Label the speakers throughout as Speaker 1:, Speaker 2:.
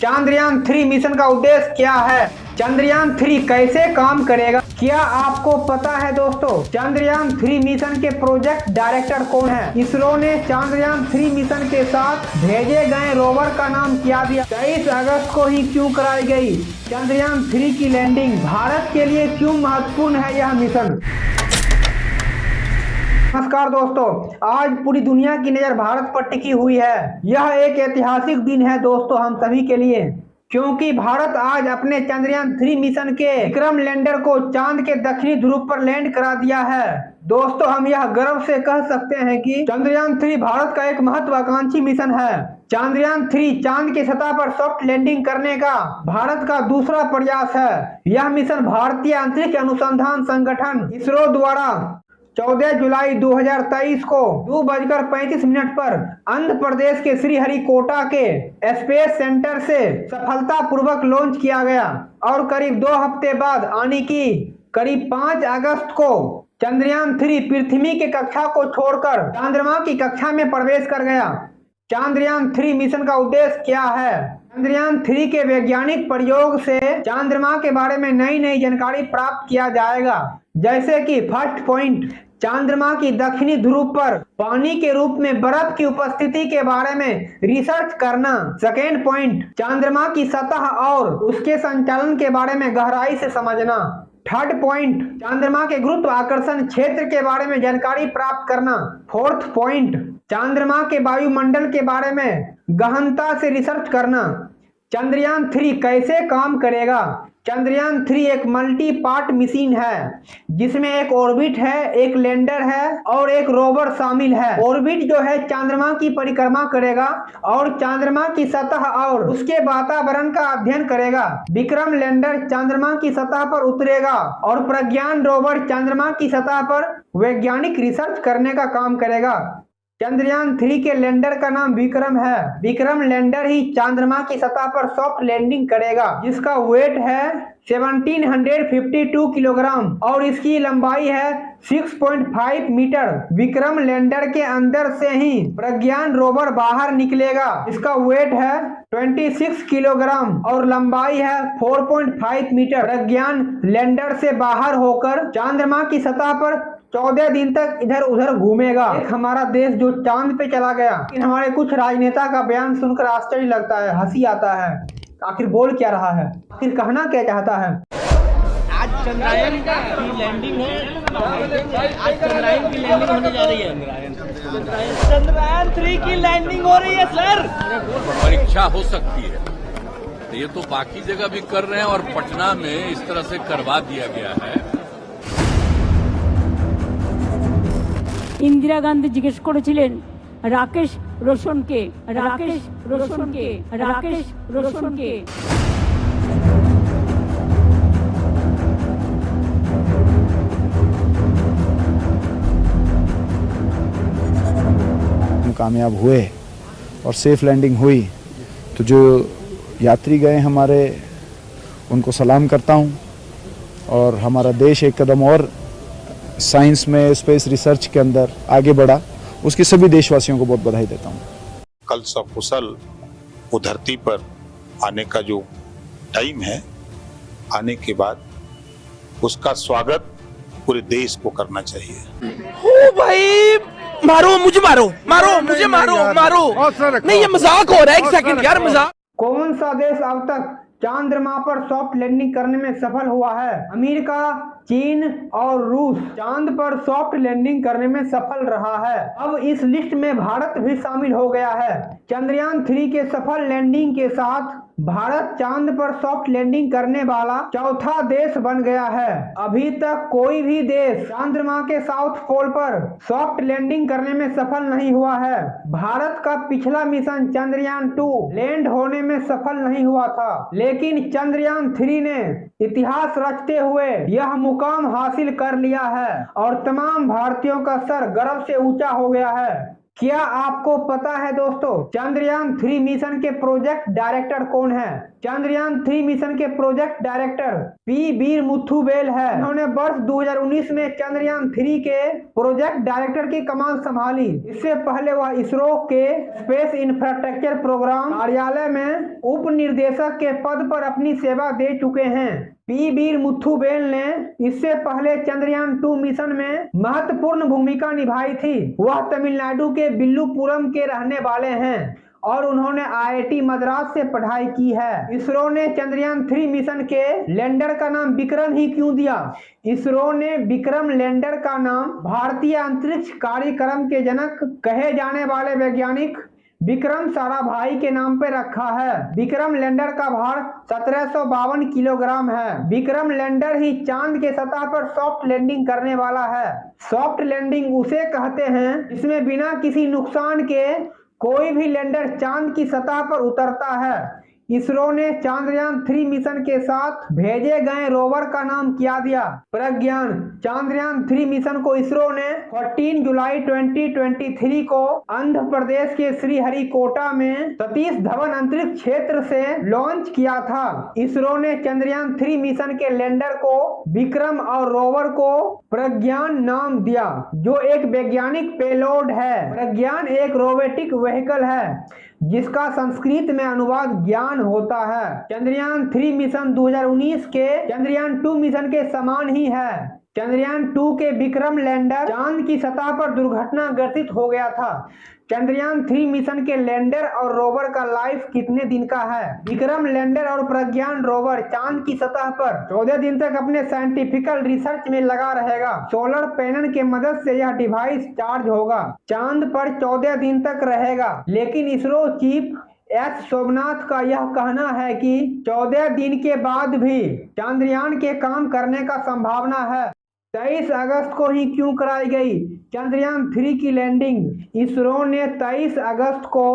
Speaker 1: Chandrayaan 3 mission का उद्देश्य क्या है? चंद्रयान 3 कैसे काम करेगा? क्या आपको पता है दोस्तों, चंद्रयान 3 मिशन के प्रोजेक्ट डायरेक्टर कौन है? इसरो ने चंद्रयान 3 मिशन के साथ भेजे गए रोवर का नाम क्या दिया? 23 अगस्त को ही क्यों कराई गई चंद्रयान 3 की लैंडिंग? भारत के लिए क्यों महत्वपूर्ण है यह मिशन? नमस्कार दोस्तों, आज पूरी दुनिया की नजर भारत पर टिकी हुई है। यह एक ऐतिहासिक दिन है दोस्तों हम सभी के लिए, क्योंकि भारत आज अपने चंद्रयान 3 मिशन के विक्रम लैंडर को चांद के दक्षिणी ध्रुव पर लैंड करा दिया है। दोस्तों, हम यह गर्व से कह सकते हैं कि चंद्रयान 3 भारत का एक महत्वाकांक्षी मिशन है। चंद्रयान 3 चांद की सतह पर सॉफ्ट लैंडिंग करने का भारत का दूसरा प्रयास है। यह मिशन भारतीय अंतरिक्ष अनुसंधान संगठन इसरो द्वारा 14 जुलाई 2023 को 2:35 पर आंध्र प्रदेश के श्रीहरिकोटा के स्पेस सेंटर से सफलतापूर्वक लॉन्च किया गया और करीब 2 हफ्ते बाद यानी कि करीब 5 अगस्त को चंद्रयान 3 पृथ्वी की कक्षा को छोड़कर चंद्रमा की कक्षा में प्रवेश कर गया। चंद्रयान 3 मिशन का उद्देश्य क्या है? चंद्रयान 3 के वैज्ञानिक प्रयोग से चंद्रमा के बारे में नई नई जानकारी प्राप्त किया जाएगा, जैसे कि फर्स्ट पॉइंट, चंद्रमा की दक्षिणी ध्रुव पर पानी के रूप में बर्फ की उपस्थिति के बारे में रिसर्च करना। सेकेंड पॉइंट, चंद्रमा की सतह और उसके संचालन के बारे में गहराई से समझना। थर्ड पॉइंट, चंद्रमा के गुरुत्वाकर्षण क्षेत्र के बारे में जानकारी प्राप्त करना। फोर्थ पॉइंट, चंद्रमा के वायुमंडल के बारे में गहनता से रिसर्च करना। चंद्रयान 3 कैसे काम करेगा? चंद्रयान 3 एक मल्टी पार्ट मिशन है, जिसमें एक ऑर्बिट है, एक लैंडर है और एक रोवर शामिल है। ऑर्बिट जो है चंद्रमा की परिक्रमा करेगा और चंद्रमा की सतह और उसके वातावरण का अध्ययन करेगा। विक्रम लैंडर चंद्रमा की सतह पर उतरेगा और प्रज्ञान रोवर चंद्रमा की सतह पर वैज्ञानिक रिसर्च करने का काम करेगा। चंद्रयान 3 के लैंडर का नाम विक्रम है। विक्रम लैंडर ही चंद्रमा की सतह पर सॉफ्ट लैंडिंग करेगा, जिसका वेट है 1752 किलोग्राम और इसकी लंबाई है 6.5 मीटर। विक्रम लैंडर के अंदर से ही प्रज्ञान रोवर बाहर निकलेगा। इसका वेट है 26 किलोग्राम और लंबाई है 4.5 मीटर। प्रज्ञान लैंडर से बाहर होकर चंद्रमा की सतह पर 14 दिन तक इधर उधर घूमेगा। एक हमारा देश जो चांद पे चला गया, लेकिन हमारे कुछ राजनेता का बयान सुनकर आश्चर्य लगता है, हंसी आता है। आखिर बोल क्या रहा है? आखिर कहना क्या चाहता है?
Speaker 2: आज चंद्रयान की लैंडिंग है। आज चंद्रयान की लैंडिंग होने जा रही है। चंद्रयान 3 की लैंडिंग हो रही है सर।
Speaker 3: परीक्षा हो सकती है, ये तो बाकी जगह भी कर रहे हैं और पटना में इस तरह से करवा दिया गया है।
Speaker 4: इंदिरा गांधी जिज्ञेस করেছিলেন রাকেশ রোশনকে রাকেশ রোশনকে রাকেশ রোশনকে
Speaker 5: कामयाब हुए और सेफ लैंडिंग हुई, तो जो यात्री गए हमारे उनको सलाम करता हूं और हमारा देश एक कदम और साइंस में स्पेस रिसर्च के अंदर आगे बढ़ा, उसके सभी देशवासियों को बहुत बधाई देता हूं।
Speaker 6: कल सकुशल वो धरती पर आने का जो टाइम है, आने के बाद उसका स्वागत पूरे देश को करना चाहिए।
Speaker 2: ओ भाई, मारो मुझे, मारो मारो मुझे, मारो मारो। नहीं, ये मजाक हो रहा है। एक सेकंड यार, मजाक।
Speaker 1: कौन सा देश अब तक चंद्रमा पर सॉफ्ट लैंडिंग करने में सफल हुआ है? अमेरिका, चीन और रूस चांद पर सॉफ्ट लैंडिंग करने में सफल रहा है। अब इस लिस्ट में भारत भी शामिल हो गया है। चंद्रयान 3 के सफल लैंडिंग के साथ भारत चांद पर सॉफ्ट लैंडिंग करने वाला चौथा देश बन गया है। अभी तक कोई भी देश चंद्रमा के साउथ पोल पर सॉफ्ट लैंडिंग करने में सफल नहीं हुआ है। भारत का पिछला मिशन चंद्रयान 2 लैंड होने में सफल नहीं हुआ था, लेकिन चंद्रयान 3 ने इतिहास रचते हुए यह मुकाम हासिल कर लिया है और तमाम भारतीयों का सर गर्व से ऊंचा हो गया है। क्या आपको पता है दोस्तों, चंद्रयान 3 मिशन के प्रोजेक्ट डायरेक्टर कौन है? चंद्रयान 3 मिशन के प्रोजेक्ट डायरेक्टर पी वीर मुथुवेल है। उन्होंने वर्ष 2019 में चंद्रयान 3 के प्रोजेक्ट डायरेक्टर की कमान संभाली। इससे पहले वह इसरो के स्पेस इंफ्रास्ट्रक्चर प्रोग्राम कार्यालय में उप निर्देशक के पद पर अपनी सेवा दे चुके हैं। पी वीर मुथुवेल ने इससे पहले चंद्रयान 2 मिशन में महत्वपूर्ण भूमिका निभाई थी। वह तमिलनाडु के विल्लुपुरम के रहने वाले हैं और उन्होंने IIT मद्रास से पढ़ाई की है। इसरो ने चंद्रयान 3 मिशन के लैंडर का नाम विक्रम ही क्यों दिया? इसरो ने विक्रम लैंडर का नाम भारतीय अंतरिक्ष कार्यक्रम के जनक कहे जाने वाले वैज्ञानिक विक्रम साराभाई के नाम पर रखा है। विक्रम लैंडर का भार 1752 किलोग्राम है। विक्रम लैंडर ही चांद के सतह पर सॉफ्ट लैंडिंग करने वाला है। सॉफ्ट लैंडिंग उसे कहते हैं जिसमें बिना किसी नुकसान के कोई भी लैंडर चांद की सतह पर उतरता है। इसरो ने चंद्रयान 3 मिशन के साथ भेजे गए रोवर का नाम क्या दिया? प्रज्ञान। चंद्रयान 3 मिशन को इसरो ने 14 जुलाई 2023 को आंध्र प्रदेश के श्रीहरिकोटा में सतीश धवन अंतरिक्ष क्षेत्र से लॉन्च किया था। इसरो ने चंद्रयान 3 मिशन के लैंडर को विक्रम और रोवर को प्रज्ञान नाम दिया, जो एक वैज्ञानिक पेलोड है। प्रज्ञान एक रोबोटिक व्हीकल है जिसका संस्कृत में अनुवाद ज्ञान होता है। चंद्रयान 3 मिशन 2019 के चंद्रयान 2 मिशन के समान ही है। चंद्रयान 2 के विक्रम लैंडर चांद की सतह पर दुर्घटनाग्रस्त हो गया था। चंद्रयान 3 मिशन के लैंडर और रोवर का लाइफ कितने दिन का है? विक्रम लैंडर और प्रज्ञान रोवर चांद की सतह पर 14 दिन तक अपने साइंटिफिकल रिसर्च में लगा रहेगा। सोलर पैनल के मदद से यह डिवाइस चार्ज होगा। चांद पर 14 दिन तक रहेगा, लेकिन इसरो चीफ एस सोमनाथ का यह कहना है कि 14 दिन के बाद भी चंद्रयान के काम करने का संभावना है। 23 अगस्त को ही क्यों कराई गई चंद्रयान 3 की लैंडिंग? इसरो ने 23 अगस्त को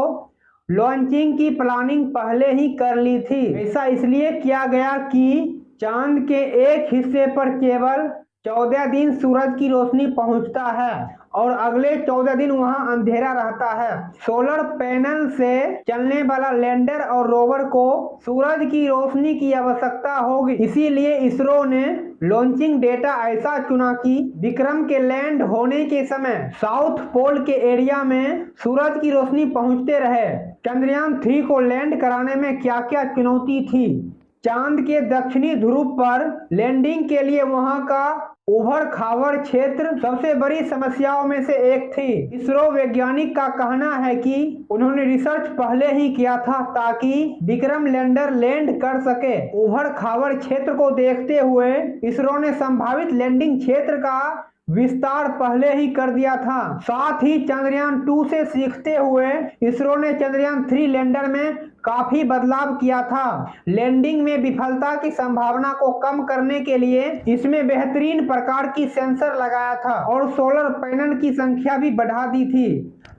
Speaker 1: लॉन्चिंग की प्लानिंग पहले ही कर ली थी। ऐसा इसलिए किया गया कि चांद के एक हिस्से पर केवल 14 दिन सूरज की रोशनी पहुंचता है और अगले 14 दिन वहां अंधेरा रहता है। सोलर पैनल से चलने वाला लैंडर और रोवर को सूरज की रोशनी की आवश्यकता होगी। इसीलिए इसरो ने लॉन्चिंग डेटा ऐसा चुना कि विक्रम के लैंड होने के समय साउथ पोल के एरिया में सूरज की रोशनी पहुंचते रहे। चंद्रयान 3 को लैंड कराने में क्या क्या चुनौती थी? चांद के दक्षिणी ध्रुव पर लैंडिंग के लिए वहां का उभर खावर क्षेत्र सबसे बड़ी समस्याओं में से एक थी। इसरो वैज्ञानिक का कहना है कि उन्होंने रिसर्च पहले ही किया था ताकि विक्रम लैंडर लैंड कर सके। उभर खावर क्षेत्र को देखते हुए इसरो ने संभावित लैंडिंग क्षेत्र का विस्तार पहले ही कर दिया था। साथ ही चंद्रयान 2 से सीखते हुए इसरो ने चंद्रयान 3 लैंडर में काफी बदलाव किया था। लैंडिंग में विफलता की संभावना को कम करने के लिए इसमें बेहतरीन प्रकार की सेंसर लगाया था और सोलर पैनल की संख्या भी बढ़ा दी थी।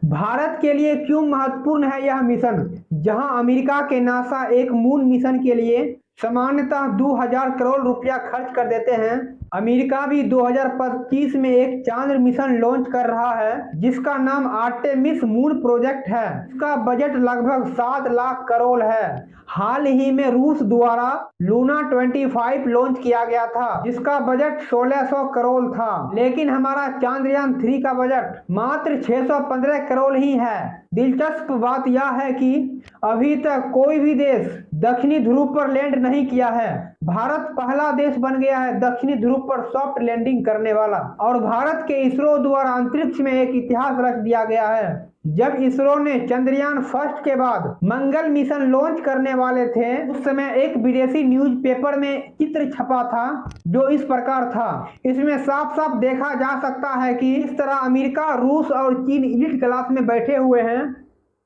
Speaker 1: भारत के लिए क्यों महत्वपूर्ण है यह मिशन? जहां अमेरिका के नासा एक मून मिशन के लिए सामान्यतः 2000 करोड़ रुपया खर्च कर देते हैं, अमेरिका भी 2025 में एक चांद्र मिशन लॉन्च कर रहा है जिसका नाम आर्टेमिस मून प्रोजेक्ट है। इसका बजट लगभग 7 लाख करोड़ है। हाल ही में रूस द्वारा लूना 25 लॉन्च किया गया था जिसका बजट 1600 करोड़ था, लेकिन हमारा चंद्रयान 3 का बजट मात्र 615 करोड़ ही है। दिलचस्प बात यह है कि अभी तक कोई भी देश दक्षिणी ध्रुव पर लैंड नहीं किया है। भारत पहला देश बन गया है दक्षिणी ध्रुव पर सॉफ्ट लैंडिंग करने वाला, और भारत के इसरो द्वारा अंतरिक्ष में एक इतिहास रच दिया गया है। जब इसरो ने चंद्रयान फर्स्ट के बाद मंगल मिशन लॉन्च करने वाले थे, उस समय एक विदेशी न्यूज़पेपर में चित्र छपा था जो इस प्रकार था। इसमें साफ साफ देखा जा सकता है कि इस तरह अमेरिका, रूस और चीन एलीट क्लास में बैठे हुए हैं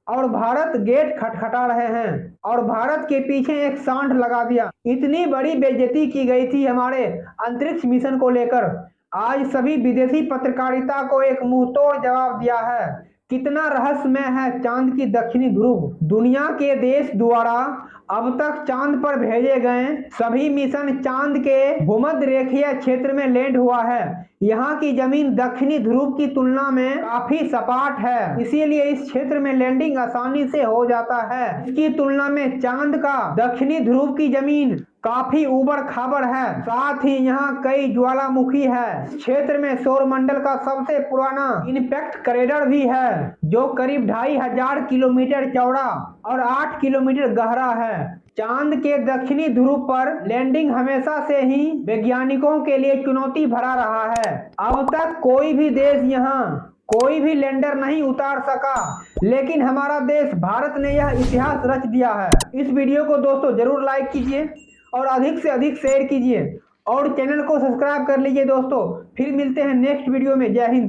Speaker 1: और भारत गेट खटखटा रहे हैं और भारत के पीछे एक सांड लगा दिया। इतनी बड़ी बेइज्जती की गई थी हमारे अंतरिक्ष मिशन को लेकर। आज सभी विदेशी पत्रकारिता को एक मुंहतोड़ जवाब दिया है। कितना रहस्यमय है चांद की दक्षिणी ध्रुव। दुनिया के देश द्वारा अब तक चांद पर भेजे गए सभी मिशन चांद के भूमध्य रेखीय क्षेत्र में लैंड हुआ है। यहाँ की जमीन दक्षिणी ध्रुव की तुलना में काफी सपाट है, इसीलिए इस क्षेत्र में लैंडिंग आसानी से हो जाता है। इसकी तुलना में चांद का दक्षिणी ध्रुव की जमीन काफी उबड़ खाबड़ है, साथ ही यहाँ कई ज्वालामुखी है। क्षेत्र में सौरमंडल का सबसे पुराना इम्पैक्ट करेडर भी है, जो करीब 2500 किलोमीटर चौड़ा और 8 किलोमीटर गहरा है। चांद के दक्षिणी ध्रुव पर लैंडिंग हमेशा से ही वैज्ञानिकों के लिए चुनौती भरा रहा है। अब तक कोई भी देश यहाँ कोई भी लैंडर नहीं उतार सका, लेकिन हमारा देश भारत ने यह इतिहास रच दिया है। इस वीडियो को दोस्तों जरूर लाइक कीजिए और अधिक से अधिक शेयर कीजिए और चैनल को सब्सक्राइब कर लीजिए दोस्तों। फिर मिलते हैं नेक्स्ट वीडियो में। जय हिंद।